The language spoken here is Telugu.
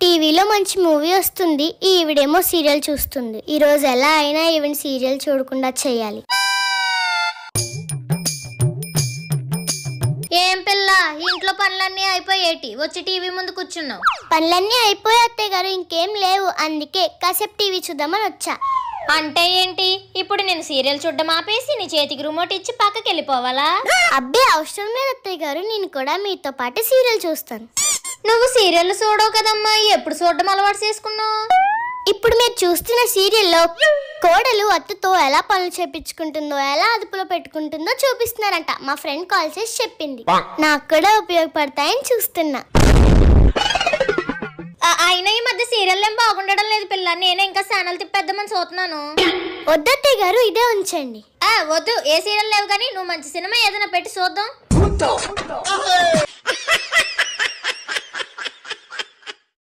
టీవీలో మంచి మూవీ వస్తుంది, ఈవిడేమో సీరియల్ చూస్తుంది. ఈ రోజు ఎలా అయినా ఈవెన్ సీరియల్ చూడకుండా చేయాలి. ఏం పిల్ల, ఇంట్లో పనులన్నీ అయిపోయేటి, వచ్చి టీవీ ముందు కూర్చున్నావు? పనులన్నీ అయిపోయి అత్తయ్య గారు, ఇంకేం లేవు, అందుకే కాసేపు టీవీ చూద్దామని వచ్చా. అంటే ఏంటి, ఇప్పుడు నేను సీరియల్ చూడడం ఆపేసి నీ చేతికి రిమోట్ ఇచ్చి పక్కకి వెళ్ళిపోవాలా? అబ్బే అవసరం లేదు అత్తయ్య గారు, నేను కూడా మీతో పాటు సీరియల్ చూస్తాను. నువ్వు సీరియల్ చూడవు కదమ్మా, ఎప్పుడు చూడడం అలవాటు చేసుకున్నావు? ఇప్పుడు మీరు చూస్తున్న సీరియల్లో కోడలు అత్తతో ఎలా పనులు చేపించుకుంటుందో, ఎలా అదుపులో పెట్టుకుంటుందో చూపిస్తున్నారంట. మా ఫ్రెండ్ కాల్ చేసి చెప్పింది. నాకు కూడా ఉపయోగపడతాయని చూస్తున్నా. అయినా ఈ మధ్య సీరియల్ ఏం బాగుండడం లేదు పిల్ల, నేనే ఇంకా ఛానల్ తిప్పేద్దామని చూస్తున్నాను. వద్దత్తయ్య గారు, ఇదే ఉంచండి. వద్దు, ఏ సీరియల్ లేవు కానీ నువ్వు మంచి సినిమా ఏదైనా పెట్టి చూద్దాం.